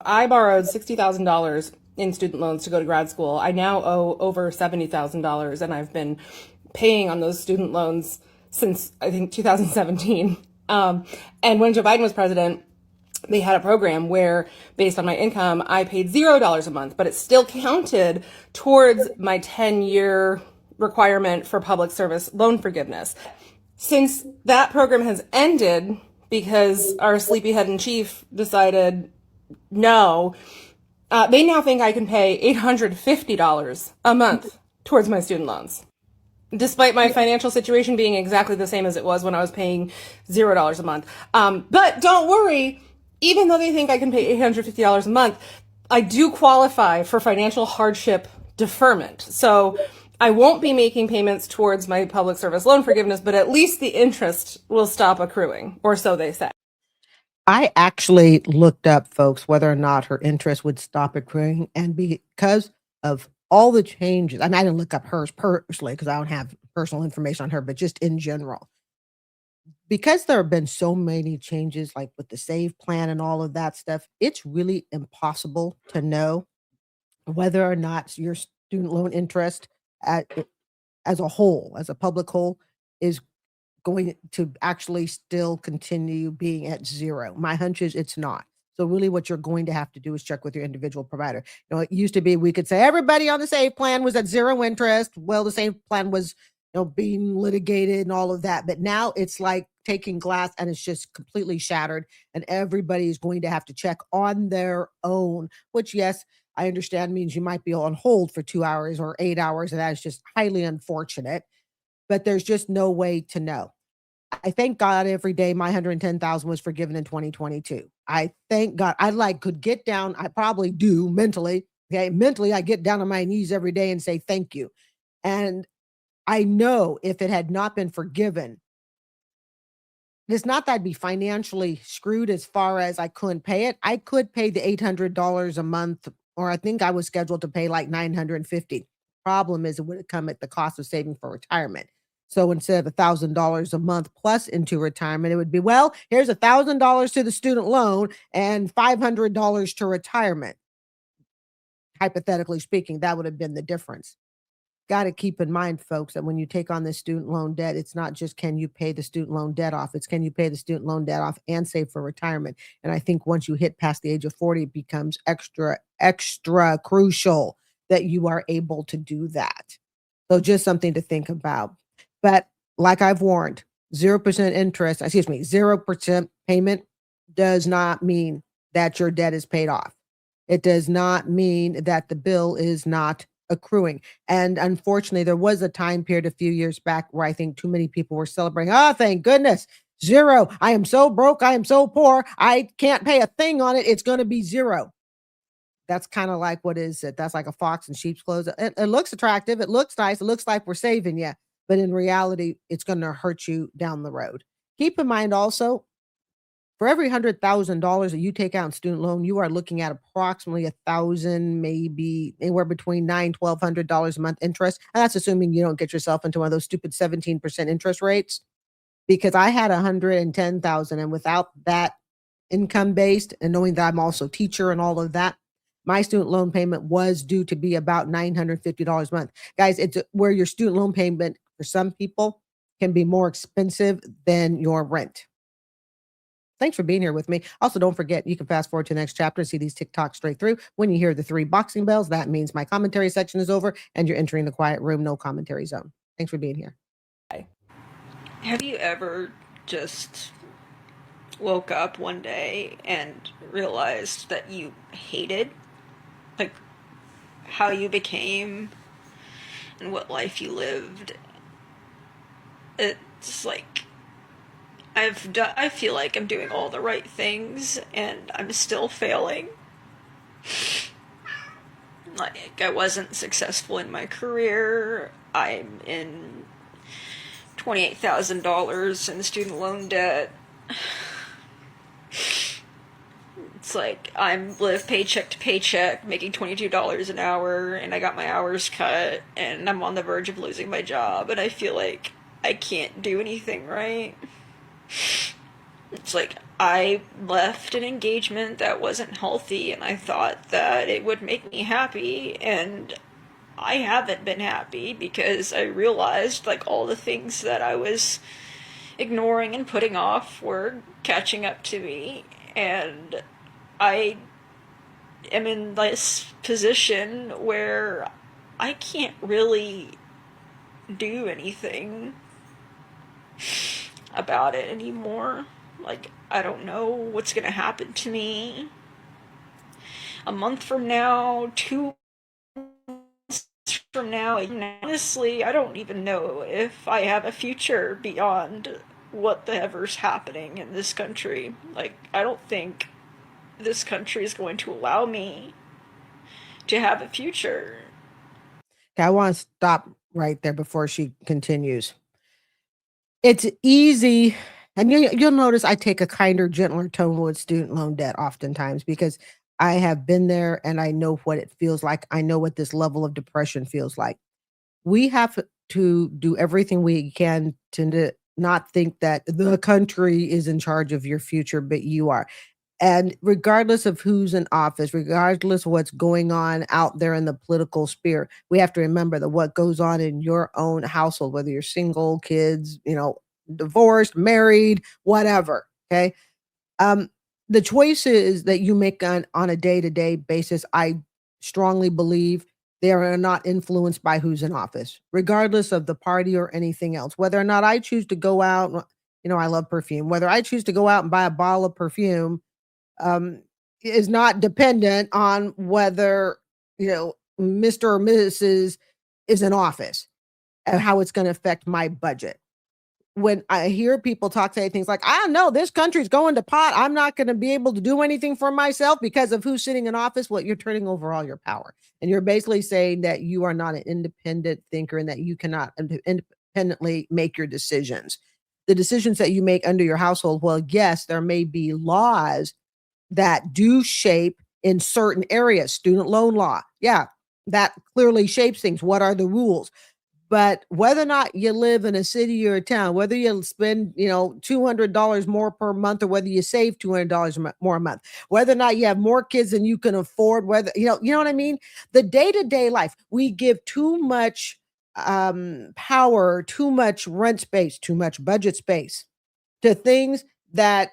I borrowed $60,000 in student loans to go to grad school. I now owe over $70,000, and I've been paying on those student loans since I think 2017. And when Joe Biden was president, they had a program where, based on my income, I paid $0 a month, but it still counted towards my 10-year requirement for public service loan forgiveness. Since that program has ended because our sleepyhead in chief decided no, they now think I can pay $850 a month towards my student loans, despite my financial situation being exactly the same as it was when I was paying $0 a month. But don't worry, even though they think I can pay $850 a month, I do qualify for financial hardship deferment. So I won't be making payments towards my public service loan forgiveness, but at least the interest will stop accruing, or so they say. I actually looked up, folks, whether or not her interest would stop accruing. And because of all the changes, I mean, I didn't look up hers personally because I don't have personal information on her, but just in general, because there have been so many changes, like with the save plan and all of that stuff, it's really impossible to know whether or not your student loan interest at, as a whole, as a public whole, is going to actually still continue being at zero. My hunch is it's not. So really what you're going to have to do is check with your individual provider. It used to be we could say everybody on the save plan was at zero interest. Well, the save plan was, being litigated and all of that. But now it's like taking glass and it's just completely shattered and everybody is going to have to check on their own, which yes, I understand means you might be on hold for 2 hours or 8 hours. And that is just highly unfortunate, but there's just no way to know. I thank God every day my 110,000 was forgiven in 2022. I thank God. Could get down. I probably do mentally. Okay. Mentally, I get down on my knees every day and say thank you. And I know if it had not been forgiven, it's not that I'd be financially screwed as far as I couldn't pay it. I could pay the $800 a month, or I think I was scheduled to pay like 950. Problem is it would have come at the cost of saving for retirement. So instead of $1,000 a month plus into retirement, it would be, well, here's $1,000 to the student loan and $500 to retirement. Hypothetically speaking, that would have been the difference. Got to keep in mind, folks, that when you take on this student loan debt, it's not just can you pay the student loan debt off, it's can you pay the student loan debt off and save for retirement. And I think once you hit past the age of 40, it becomes extra crucial that you are able to do that. So just something to think about. But like I've warned, 0% interest, 0% payment does not mean that your debt is paid off. It does not mean that the bill is not accruing. And unfortunately, there was a time period a few years back where I think too many people were celebrating. Oh, thank goodness. Zero. I am so broke. I am so poor. I can't pay a thing on it. It's going to be zero. That's kind of like, what is it? That's like a fox in sheep's clothes. It looks attractive. It looks nice. It looks like we're saving you. But in reality, it's going to hurt you down the road. Keep in mind also, for every $100,000 that you take out in student loan, you are looking at approximately 1,000, maybe anywhere between $1,200 a month interest. And that's assuming you don't get yourself into one of those stupid 17% interest rates. Because I had 110,000, and without that income based, and knowing that I'm also teacher and all of that, my student loan payment was due to be about $950 a month. Guys, it's where your student loan payment for some people can be more expensive than your rent. Thanks for being here with me. Also, don't forget, you can fast forward to the next chapter and see these TikToks straight through. When you hear the 3 boxing bells, that means my commentary section is over and you're entering the quiet room, no commentary zone. Thanks for being here. Have you ever just woke up one day and realized that you hated, like, how you became and what life you lived? It's like, I feel like I'm doing all the right things and I'm still failing. Like, I wasn't successful in my career. I'm in $28,000 in student loan debt. It's like I live paycheck to paycheck, making $22 an hour, and I got my hours cut, and I'm on the verge of losing my job, and I feel like I can't do anything right. It's like I left an engagement that wasn't healthy, and I thought that it would make me happy, and I haven't been happy because I realized like all the things that I was ignoring and putting off were catching up to me, and I am in this position where I can't really do anything about it anymore. Like, I don't know what's gonna happen to me a month from now, 2 months from now. Honestly, I don't even know if I have a future beyond what the ever's happening in this country. Like, I don't think this country is going to allow me to have a future. Okay, I want to stop right there before she continues. It's easy, and you'll notice I take a kinder, gentler tone with student loan debt oftentimes because I have been there and I know what it feels like. I know what this level of depression feels like. We have to do everything we can to not think that the country is in charge of your future, but you are. And regardless of who's in office, regardless of what's going on out there in the political sphere, we have to remember that what goes on in your own household, whether you're single, kids, divorced, married, whatever. Okay. Um, the choices that you make on a day-to-day basis, I strongly believe they are not influenced by who's in office, regardless of the party or anything else. Whether or not I choose to go out, I love perfume. Whether I choose to go out and buy a bottle of perfume um, is not dependent on whether, Mr. or Mrs. is in office and how it's going to affect my budget. When I hear people say things like, I don't know, this country's going to pot. I'm not going to be able to do anything for myself because of who's sitting in office. Well, you're turning over all your power. And you're basically saying that you are not an independent thinker and that you cannot independently make your decisions. The decisions that you make under your household, well, yes, there may be laws that do shape in certain areas. Student loan law. Yeah, that clearly shapes things. What are the rules? But whether or not you live in a city or a town, whether you spend, $200 more per month or whether you save $200 more a month, whether or not you have more kids than you can afford, whether, you know what I mean? The day-to-day life, we give too much power, too much rent space, too much budget space to things that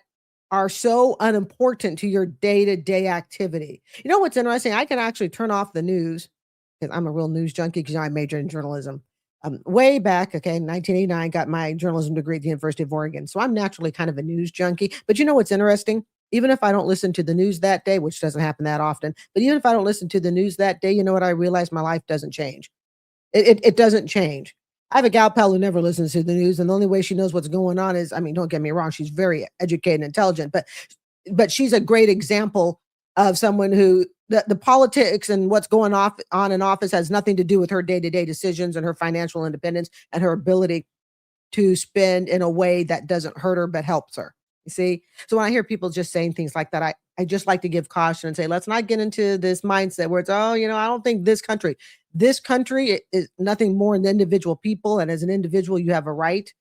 are so unimportant to your day-to-day activity. You know what's interesting? I can actually turn off the news because I'm a real news junkie because I majored in journalism. Way back, okay, 1989, got my journalism degree at the University of Oregon. So I'm naturally kind of a news junkie. But you know what's interesting? Even if I don't listen to the news that day, which doesn't happen that often, but even if I don't listen to the news that day, you know what I realize? My life doesn't change. It doesn't change. I have a gal pal who never listens to the news, and the only way she knows what's going on is, I mean, don't get me wrong, she's very educated and intelligent, but she's a great example of someone who the politics and what's going on in office has nothing to do with her day-to-day decisions and her financial independence and her ability to spend in a way that doesn't hurt her but helps her. You see? So when I hear people just saying things like that, I just like to give caution and say, let's not get into this mindset where it's, oh, I don't think this country is nothing more than individual people. And as an individual, you have a right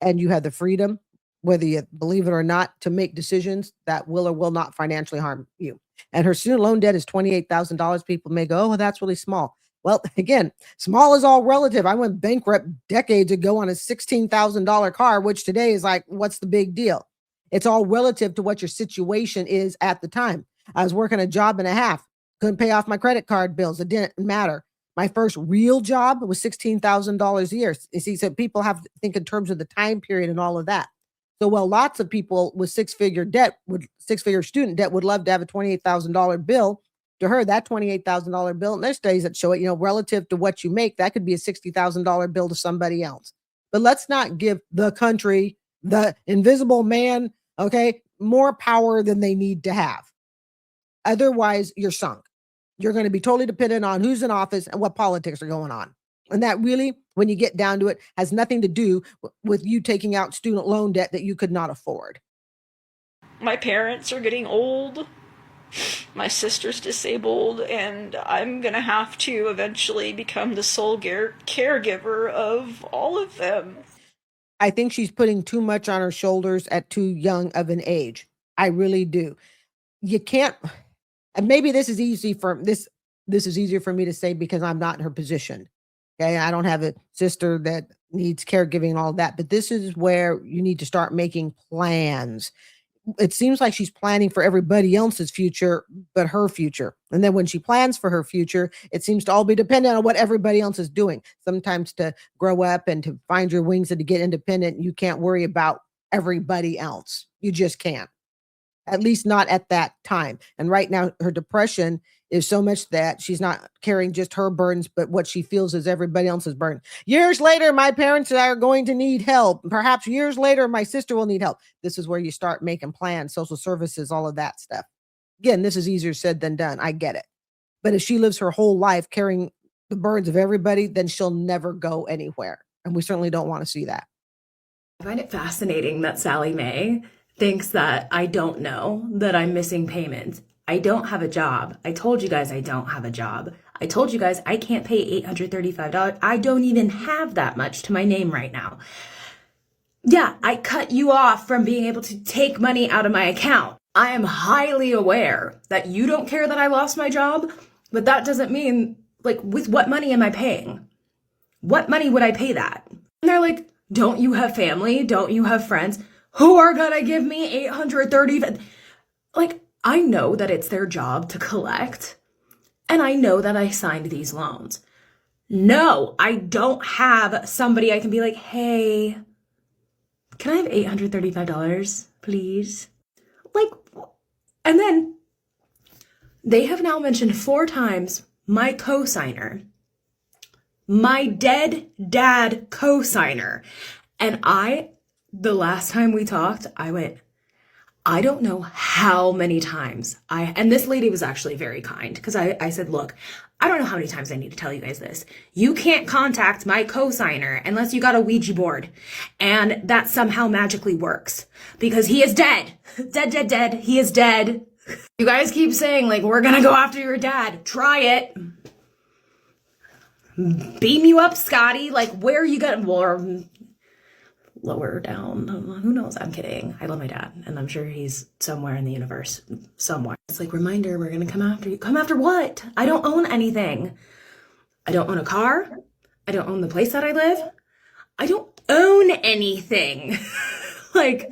and you have the freedom, whether you believe it or not, to make decisions that will or will not financially harm you. And her student loan debt is $28,000. People may go, oh, well, that's really small. Well, again, small is all relative. I went bankrupt decades ago on a $16,000 car, which today is like, what's the big deal? It's all relative to what your situation is at the time. I was working a job and a half, couldn't pay off my credit card bills. It didn't matter. My first real job was $16,000 a year. You see, so people have to think in terms of the time period and all of that. So while lots of people with six-figure student debt would love to have a $28,000 bill, to her, that $28,000 bill, and there's studies that show it, relative to what you make, that could be a $60,000 bill to somebody else. But let's not give the country, the invisible man, okay, more power than they need to have. Otherwise, you're sunk. You're going to be totally dependent on who's in office and what politics are going on. And that really, when you get down to it, has nothing to do with you taking out student loan debt that you could not afford. My parents are getting old. My sister's disabled, and I'm gonna have to eventually become the sole caregiver of all of them. I think she's putting too much on her shoulders at too young of an age. I really do. You can't, and maybe this is easier for me to say because I'm not in her position. Okay. I don't have a sister that needs caregiving and all that, but this is where you need to start making plans. It seems like she's planning for everybody else's future, but her future. And then when she plans for her future, it seems to all be dependent on what everybody else is doing. Sometimes to grow up and to find your wings and to get independent, you can't worry about everybody else. You just can't, at least not at that time. And right now, her depression is so much that she's not carrying just her burdens, but what she feels is everybody else's burden. Years later, my parents are going to need help. Perhaps years later, my sister will need help. This is where you start making plans, social services, all of that stuff. Again, this is easier said than done. I get it. But if she lives her whole life carrying the burdens of everybody, then she'll never go anywhere. And we certainly don't want to see that. I find it fascinating that Sally Mae thinks that I don't know that I'm missing payments. I don't have a job. I told you guys I don't have a job. I told you guys I can't pay $835. I don't even have that much to my name right now. Yeah, I cut you off from being able to take money out of my account. I am highly aware that you don't care that I lost my job, but that doesn't mean, like, with what money am I paying? What money would I pay that? And they're like, don't you have family? Don't you have friends who are gonna give me $835? Like, I know that it's their job to collect, and I know that I signed these loans. No, I don't have somebody I can be like, hey, can I have $835, please? Like, and then they have now mentioned 4 times my co-signer, my dead dad co-signer. And the last time we talked, I went, I don't know how many times and this lady was actually very kind because I said, look, I don't know how many times I need to tell you guys this. You can't contact my co-signer unless you got a Ouija board and that somehow magically works because he is dead. Dead. He is dead. You guys keep saying like, we're going to go after your dad. Try it. Beam you up, Scotty. Like, where are you going? Lower down. Who knows? I'm kidding. I love my dad, and I'm sure he's somewhere in the universe. Somewhere. It's like, reminder, we're gonna come after you. Come after what? I don't own anything. I don't own a car. I don't own the place that I live. I don't own anything. Like,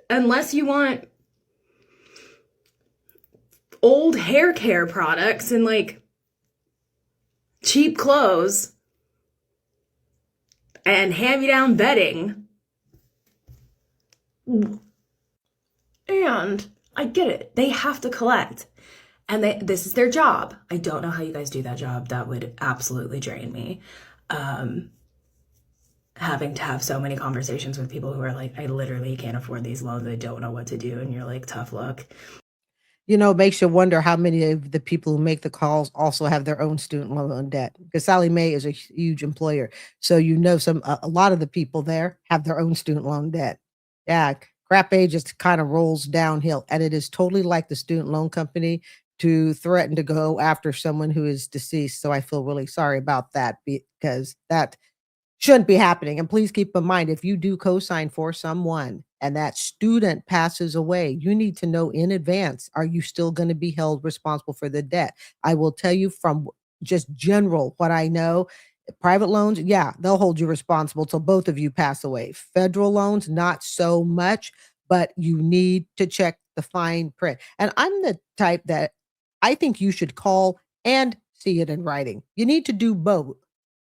unless you want old hair care products and like cheap clothes and hand-me-down bedding. And I get it. They have to collect. And this is their job. I don't know how you guys do that job. That would absolutely drain me. Having to have so many conversations with people who are like, I literally can't afford these loans. I don't know what to do. And you're like, tough luck. You know, it makes you wonder how many of the people who make the calls also have their own student loan debt. Because Sally Mae is a huge employer. So, you know, a lot of the people there have their own student loan debt. Yeah, crap A just kind of rolls downhill. And it is totally like the student loan company to threaten to go after someone who is deceased. So I feel really sorry about that because that shouldn't be happening. And please keep in mind, if you do co-sign for someone and that student passes away, you need to know in advance, are you still going to be held responsible for the debt? I will tell you from just general what I know, private loans, yeah, they'll hold you responsible till both of you pass away. Federal loans, not so much, but you need to check the fine print. And I'm the type that I think you should call and see it in writing. You need to do both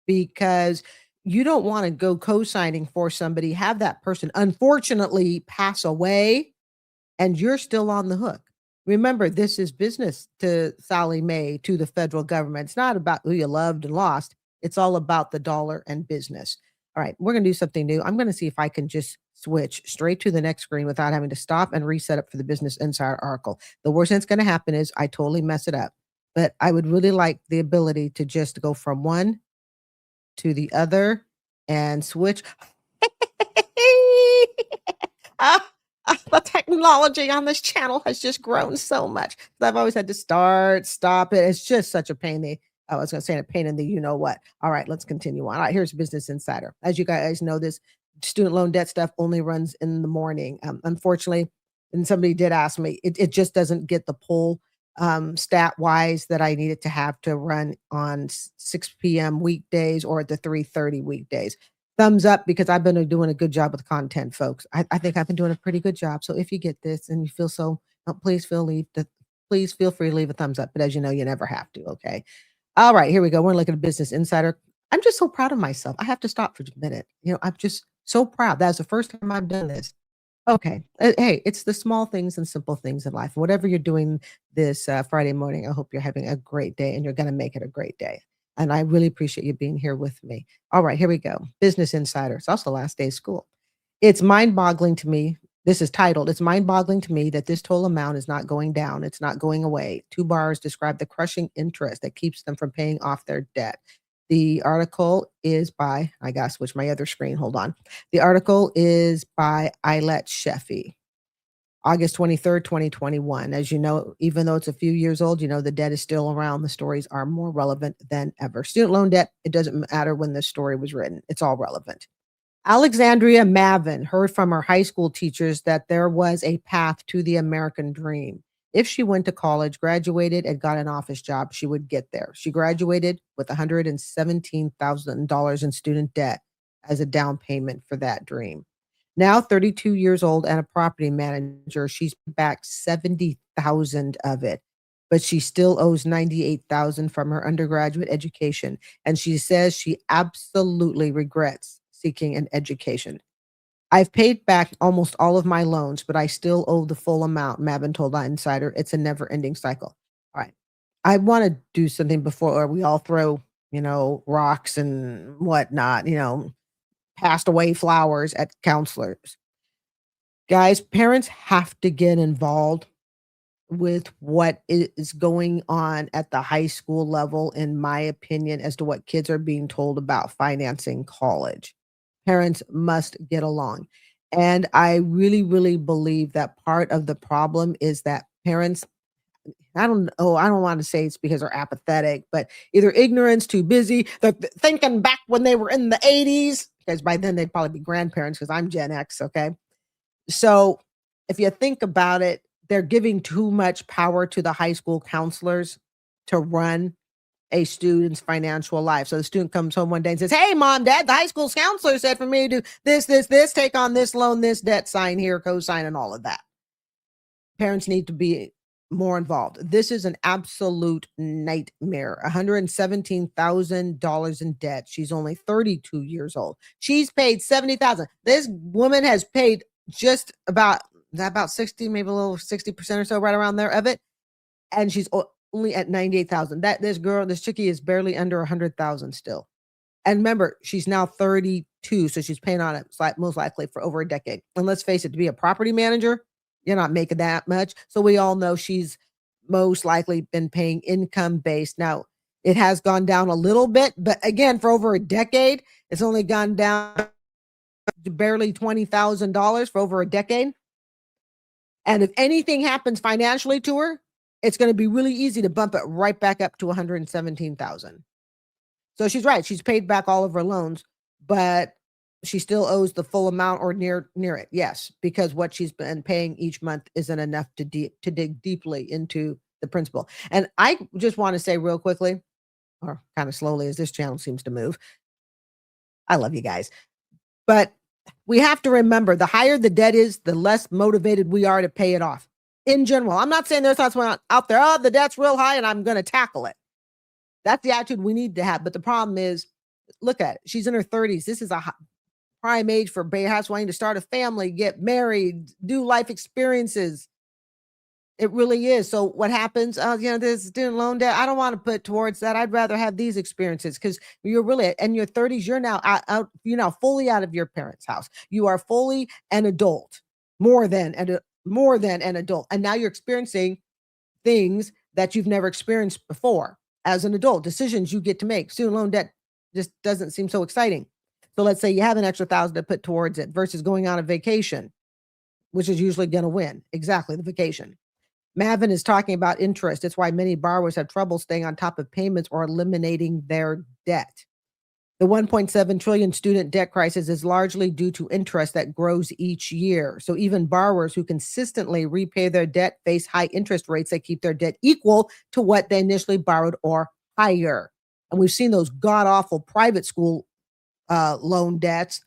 because you don't want to go co-signing for somebody, have that person unfortunately pass away, and you're still on the hook. Remember, this is business to Sally Mae, to the federal government. It's not about who you loved and lost. It's all about the dollar and business. All right, we're going to do something new. I'm going to see if I can just switch straight to the next screen without having to stop and reset up for the Business Insider article. The worst that's going to happen is I totally mess it up. But I would really like the ability to just go from one to the other and switch. The technology on this channel has just grown so much. I've always had to stop it. It's just such a pain. I was going to say a pain in the you know what. All right, let's continue on. All right, here's Business Insider. As you guys know, this student loan debt stuff only runs in the morning. Unfortunately, And somebody did ask me, it just doesn't get the pull stat wise that I need it to have to run on 6 p.m. weekdays or at the 3:30 weekdays. Thumbs up because I've been doing a good job with content, folks. I think I've been doing a pretty good job. So if you get this and you feel so, please feel free to leave a thumbs up. But as you know, you never have to. Okay. All right, here we go. We're looking at Business Insider. I'm just so proud of myself. I have to stop for a minute. I'm just so proud. That's the first time I've done this. Okay. Hey, it's the small things and simple things in life. Whatever you're doing this Friday morning, I hope you're having a great day and you're going to make it a great day. And I really appreciate you being here with me. All right, here we go. Business Insider. It's also last day of school. It's mind boggling to me. This is titled, It's mind boggling to me that this total amount is not going down. It's not going away. Two bars describe the crushing interest that keeps them from paying off their debt. The article is by, I got to switch my other screen. Hold on. The article is by Eilette Sheffy, August 23rd, 2021. As you know, even though it's a few years old, the debt is still around. The stories are more relevant than ever. Student loan debt, it doesn't matter when the story was written. It's all relevant. Alexandria Mavin heard from her high school teachers that there was a path to the American dream. If she went to college, graduated, and got an office job, she would get there. She graduated with $117,000 in student debt as a down payment for that dream. Now 32 years old and a property manager, she's back 70,000 of it, but she still owes 98,000 from her undergraduate education. And she says she absolutely regrets seeking an education. I've paid back almost all of my loans, but I still owe the full amount, Mavin told Insider. It's a never-ending cycle. All right. I want to do something before we all throw, rocks and whatnot, passed away flowers at counselors. Guys, parents have to get involved with what is going on at the high school level, in my opinion, as to what kids are being told about financing college. Parents must get along. And I really, really believe that part of the problem is that parents, I don't want to say it's because they're apathetic, but either ignorance, too busy, they're thinking back when they were in the 80s, because by then they'd probably be grandparents because I'm Gen X, okay? So if you think about it, they're giving too much power to the high school counselors to run a student's financial life. So the student comes home one day and says, "Hey, mom, dad, the high school counselor said for me to do this, take on this loan, this debt, sign here, co-sign, and all of that." Parents need to be more involved. This is an absolute nightmare. $117,000 in debt. She's only 32 years old. She's paid 70,000. This woman has paid just about 60, maybe a little 60% or so, right around there of it. And she's only at 98,000. This chickie is barely under 100,000 still. And remember, she's now 32, so she's paying on it most likely for over a decade. And let's face it, to be a property manager, you're not making that much. So we all know she's most likely been paying income based. Now, it has gone down a little bit, but again, for over a decade, it's only gone down to barely $20,000 for over a decade. And if anything happens financially to her, it's going to be really easy to bump it right back up to 117,000. So she's right. She's paid back all of her loans, but she still owes the full amount or near it. Yes, because what she's been paying each month isn't enough to dig deeply into the principal. And I just want to say real quickly, or kind of slowly as this channel seems to move, I love you guys. But we have to remember, the higher the debt is, the less motivated we are to pay it off. In general, I'm not saying there's someone out there, the debt's real high and I'm going to tackle it. That's the attitude we need to have. But the problem is, look at it. She's in her 30s. This is a prime age for perhaps wanting to start a family, get married, do life experiences. It really is. So what happens? This student loan debt, I don't want to put towards that. I'd rather have these experiences, because you're really in your 30s. You're now out. You're now fully out of your parents' house. You are fully an adult, more than an adult, and now you're experiencing things that you've never experienced before as an adult. Decisions you get to make. Student loan debt just doesn't seem so exciting. So let's say you have an extra $1,000 to put towards it versus going on a vacation, which is usually going to win. Exactly, the vacation. Mavin is talking about interest. It's why many borrowers have trouble staying on top of payments or eliminating their debt. The 1.7 trillion student debt crisis is largely due to interest that grows each year. So even borrowers who consistently repay their debt face high interest rates that keep their debt equal to what they initially borrowed or higher. And we've seen those god awful private school loan debts,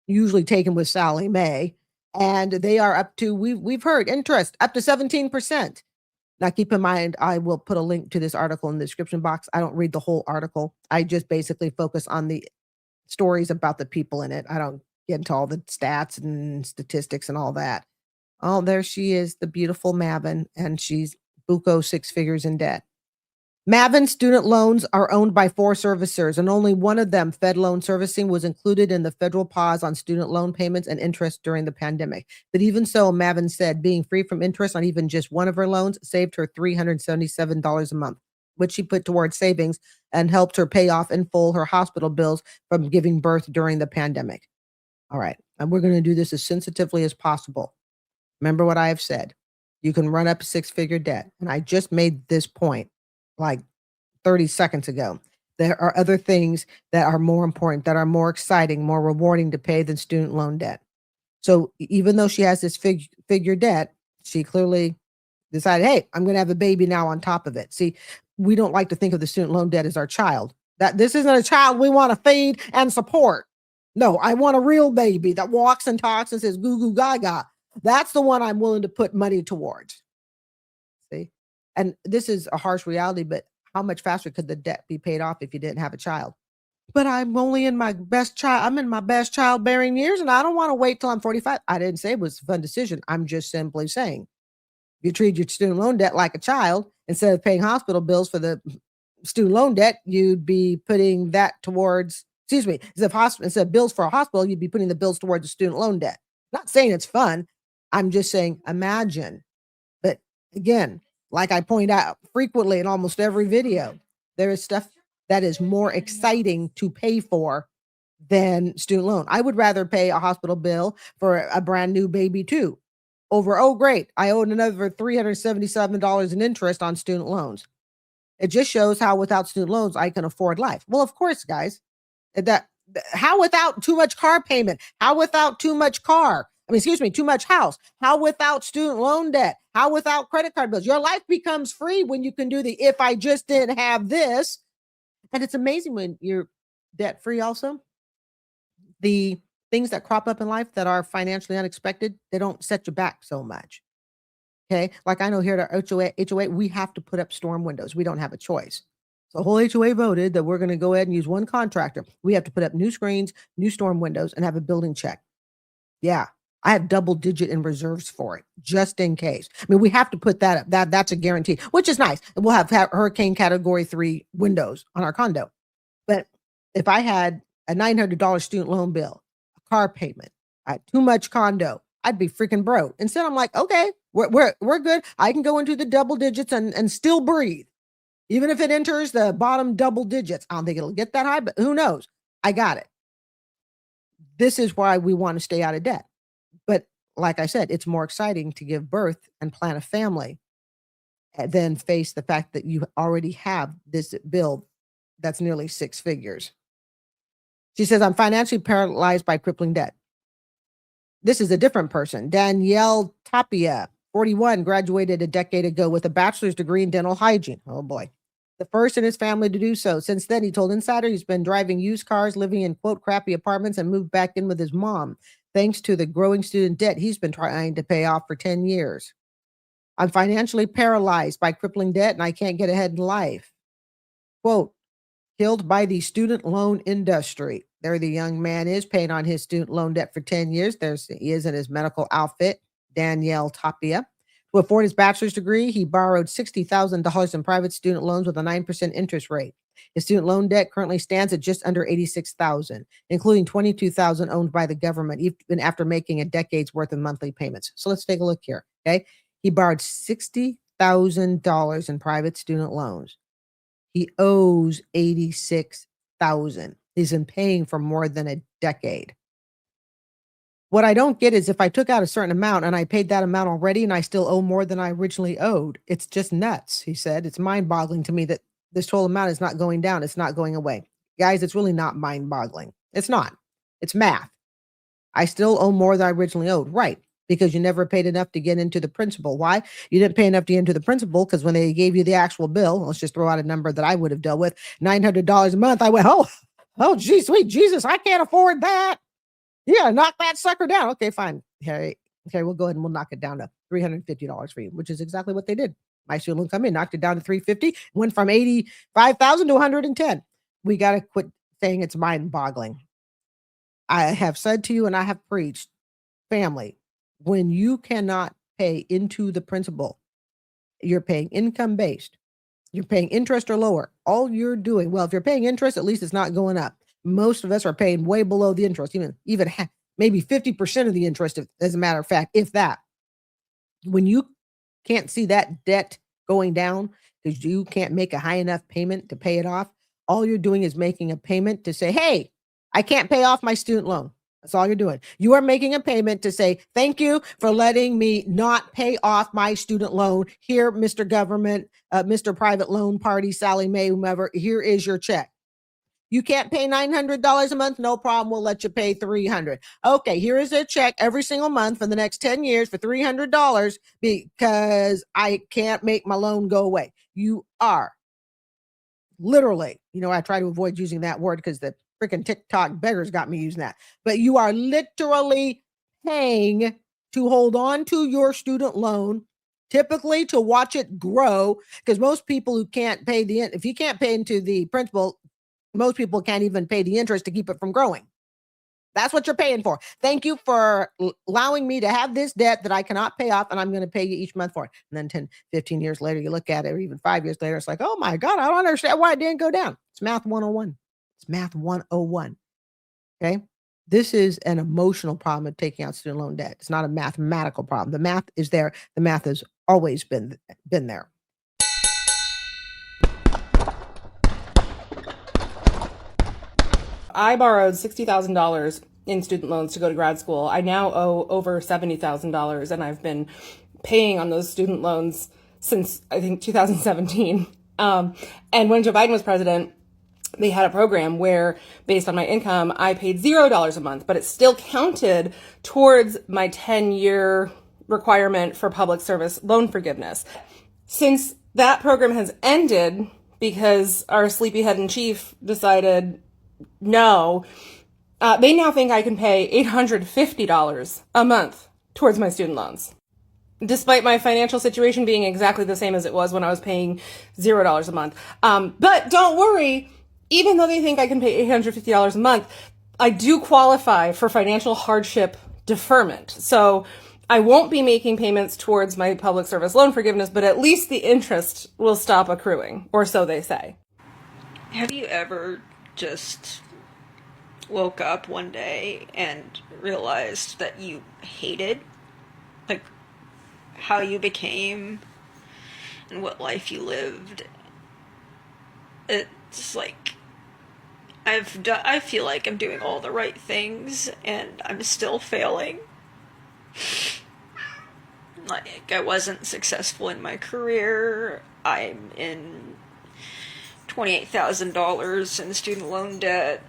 usually taken with Sally Mae, and they are up to we've heard interest up to 17%. Now, keep in mind, I will put a link to this article in the description box. I don't read the whole article. I just basically focus on the stories about the people in it. I don't get into all the stats and statistics and all that. Oh, there she is, the beautiful Mavin, and she's buco 6 figures in debt. Mavin student loans are owned by 4 servicers, and only one of them, Fed Loan Servicing, was included in the federal pause on student loan payments and interest during the pandemic. But even so, Mavin said being free from interest on even just one of her loans saved her $377 a month, which she put towards savings and helped her pay off in full her hospital bills from giving birth during the pandemic. All right, and we're going to do this as sensitively as possible. Remember what I have said. You can run up 6-figure debt, and I just made this point like 30 seconds ago. There are other things that are more important, that are more exciting, more rewarding to pay than student loan debt. So even though she has this figure debt, she clearly decided, hey, I'm going to have a baby now on top of it. See, we don't like to think of the student loan debt as our child. That this isn't a child we want to feed and support. No, I want a real baby that walks and talks and says goo goo gaga. That's the one I'm willing to put money towards. See? And this is a harsh reality, but how much faster could the debt be paid off if you didn't have a child? But I'm only in my best childbearing years, and I don't want to wait till I'm 45. I didn't say it was a fun decision. I'm just simply saying, if you treat your student loan debt like a child, instead of paying hospital bills for the student loan debt, you'd be putting that towards, instead of bills for a hospital, you'd be putting the bills towards the student loan debt. Not saying it's fun. I'm just saying, imagine. But again, like I point out frequently in almost every video, there is stuff that is more exciting to pay for than student loan. I would rather pay a hospital bill for a brand new baby too, over, oh, great, I owed another $377 in interest on student loans. It just shows how without student loans, I can afford life. Well, of course, guys, how without too much car payment? How without too much too much house? How without student loan debt? How without credit card bills? Your life becomes free when you can do the if I just didn't have this. And it's amazing when you're debt free also. The things that crop up in life that are financially unexpected, they don't set you back so much. Okay. Like I know here at our HOA, we have to put up storm windows. We don't have a choice. So the whole HOA voted that we're going to go ahead and use one contractor. We have to put up new screens, new storm windows, and have a building check. Yeah. I have double digit in reserves for it, just in case. I mean, we have to put that up. That's a guarantee, which is nice. We'll have hurricane category 3 windows on our condo. But if I had a $900 student loan bill, a car payment, I had too much condo, I'd be freaking broke. Instead, I'm like, okay, we're good. I can go into the double digits and still breathe. Even if it enters the bottom double digits, I don't think it'll get that high, but who knows? I got it. This is why we want to stay out of debt. But like I said, it's more exciting to give birth and plan a family than face the fact that you already have this bill that's nearly 6 figures. She says, I'm financially paralyzed by crippling debt. This is a different person. Danielle Tapia, 41, graduated a decade ago with a bachelor's degree in dental hygiene. Oh boy. The first in his family to do so. Since then, he told Insider he's been driving used cars, living in, quote, crappy apartments, and moved back in with his mom. Thanks to the growing student debt he's been trying to pay off for 10 years. I'm financially paralyzed by crippling debt and I can't get ahead in life. Quote, killed by the student loan industry. There the young man is paying on his student loan debt for 10 years. He is in his medical outfit, Danielle Tapia. To afford his bachelor's degree, he borrowed $60,000 in private student loans with a 9% interest rate. His student loan debt currently stands at just under $86,000, including $22,000 owned by the government, even after making a decade's worth of monthly payments. So let's take a look here. Okay. He borrowed $60,000 in private student loans. He owes $86,000. He's been paying for more than a decade. What I don't get is if I took out a certain amount and I paid that amount already and I still owe more than I originally owed, it's just nuts, he said. It's mind-boggling to me that this total amount is not going down. It's not going away. Guys, it's really not mind-boggling. It's not. It's math. I still owe more than I originally owed. Right. Because you never paid enough to get into the principal. Why? You didn't pay enough to get into the principal because when they gave you the actual bill, let's just throw out a number that I would have dealt with, $900 a month. I went, oh, gee, sweet Jesus, I can't afford that. Yeah, knock that sucker down. Okay, fine. Okay, we'll go ahead and we'll knock it down to $350 for you, which is exactly what they did. My student loan company knocked it down to $350, went from $85,000 to $110. We got to quit saying it's mind-boggling. I have said to you and I have preached, family, when you cannot pay into the principal, you're paying income based, you're paying interest or lower. All you're doing, well, if you're paying interest, at least it's not going up. Most of us are paying way below the interest, even maybe 50% of the interest, as a matter of fact, if that. When you can't see that debt going down because you can't make a high enough payment to pay it off, all you're doing is making a payment to say, hey, I can't pay off my student loan. That's all you're doing. You are making a payment to say, thank you for letting me not pay off my student loan. Here, Mr. Government, Mr. Private Loan Party, Sally Mae, whomever, here is your check. You can't pay $900 a month. No problem. We'll let you pay $300. Okay, here is a check every single month for the next 10 years for $300 because I can't make my loan go away. You are literally, I try to avoid using that word because the freaking TikTok beggars got me using that. But you are literally paying to hold on to your student loan, typically to watch it grow, because most people who can't pay if you can't pay into the principal, most people can't even pay the interest to keep it from growing. That's what you're paying for. Thank you for allowing me to have this debt that I cannot pay off, and I'm going to pay you each month for it. And then 10, 15 years later, you look at it, or even 5 years later, it's like, oh my God, I don't understand why it didn't go down. It's math 101. It's math 101. Okay. This is an emotional problem of taking out student loan debt. It's not a mathematical problem. The math is there. The math has always been there. I borrowed $60,000 in student loans to go to grad school. I now owe over $70,000, and I've been paying on those student loans since, I think, 2017. And when Joe Biden was president, they had a program where, based on my income, I paid $0 a month, but it still counted towards my 10-year requirement for public service loan forgiveness. Since that program has ended because our sleepyhead in chief decided no, they now think I can pay $850 a month towards my student loans, despite my financial situation being exactly the same as it was when I was paying $0 a month. But don't worry, even though they think I can pay $850 a month, I do qualify for financial hardship deferment. So I won't be making payments towards my public service loan forgiveness, but at least the interest will stop accruing, or so they say. Have you ever just woke up one day and realized that you hated, like, how you became and what life you lived? It's like, I feel like I'm doing all the right things and I'm still failing. Like, I wasn't successful in my career. I'm in $28,000 in student loan debt.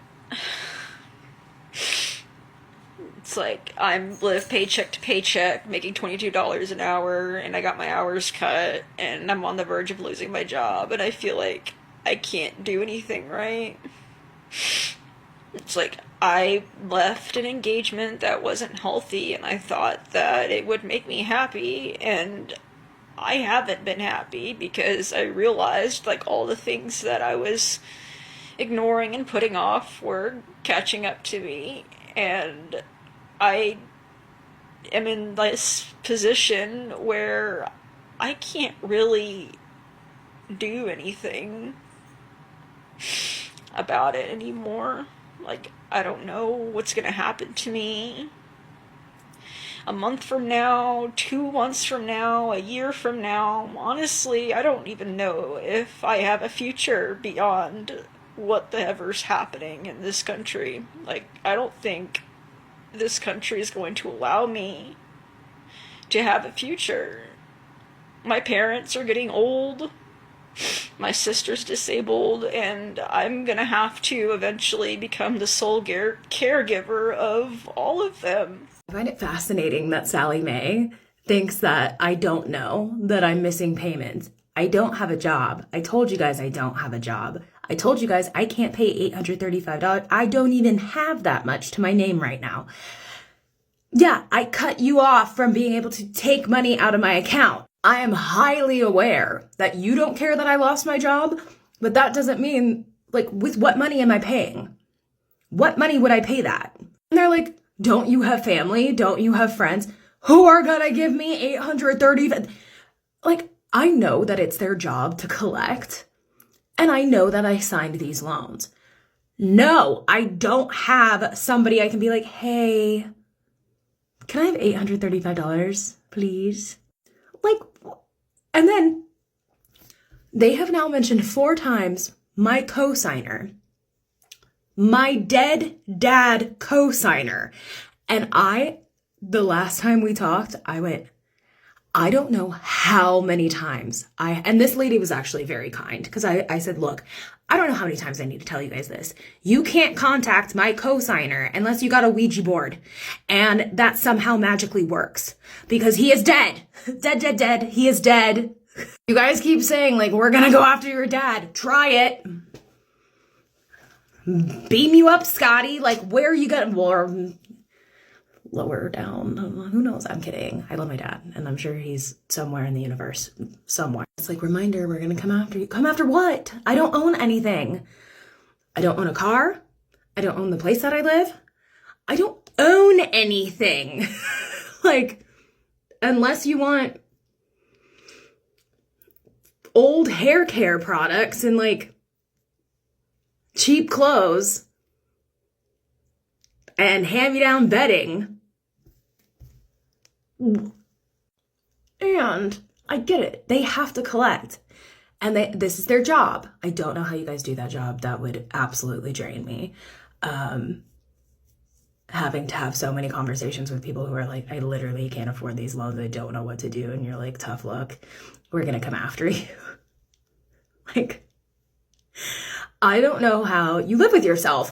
It's like I live paycheck to paycheck, making $22 an hour, and I got my hours cut, and I'm on the verge of losing my job, and I feel like I can't do anything right. It's like I left an engagement that wasn't healthy, and I thought that it would make me happy, and I haven't been happy because I realized, like, all the things that I was ignoring and putting off were catching up to me, and I am in this position where I can't really do anything about it anymore. Like, I don't know what's gonna happen to me a month from now, 2 months from now, a year from now. Honestly, I don't even know if I have a future beyond whatever's happening in this country. Like, I don't think this country is going to allow me to have a future. My parents are getting old. my sister's disabled, and I'm gonna have to eventually become the sole caregiver of all of them. I find it fascinating that Sally Mae thinks that I don't know that I'm missing payments. I don't have a job. I told you guys I don't have a job. I told you guys I can't pay $835. I don't even have that much to my name right now. Yeah, I cut you off from being able to take money out of my account. I am highly aware that you don't care that I lost my job, but that doesn't mean, like, with what money am I paying? What money would I pay that? And they're like, don't you have family? Don't you have friends who are gonna give me $830? Like, I know that it's their job to collect, and I know that I signed these loans. No, I don't have somebody I can be like, hey, can I have $835, please? Like, and then they have now mentioned 4 times my cosigner, my dead dad cosigner. And the last time we talked, I went, I don't know how many times and this lady was actually very kind, because I said, look, I don't know how many times I need to tell you guys this. You can't contact my cosigner unless you got a Ouija board, and that somehow magically works, because he is dead. Dead. He is dead. You guys keep saying, like, we're gonna go after your dad. Try it. Beam you up, Scotty. Like, where are you gonna, lower down? Who knows? I'm kidding. I love my dad, and I'm sure he's somewhere in the universe. Somewhere. It's like, reminder, we're gonna come after you. Come after what? I don't own anything. I don't own a car. I don't own the place that I live. I don't own anything. Like, unless you want old hair care products and, like, cheap clothes and hand-me-down bedding. And I get it. They have to collect. And this is their job. I don't know how you guys do that job. That would absolutely drain me. Having to have so many conversations with people who are like, I literally can't afford these loans. I don't know what to do. And you're like, tough luck. We're going to come after you. Like, I don't know how you live with yourself.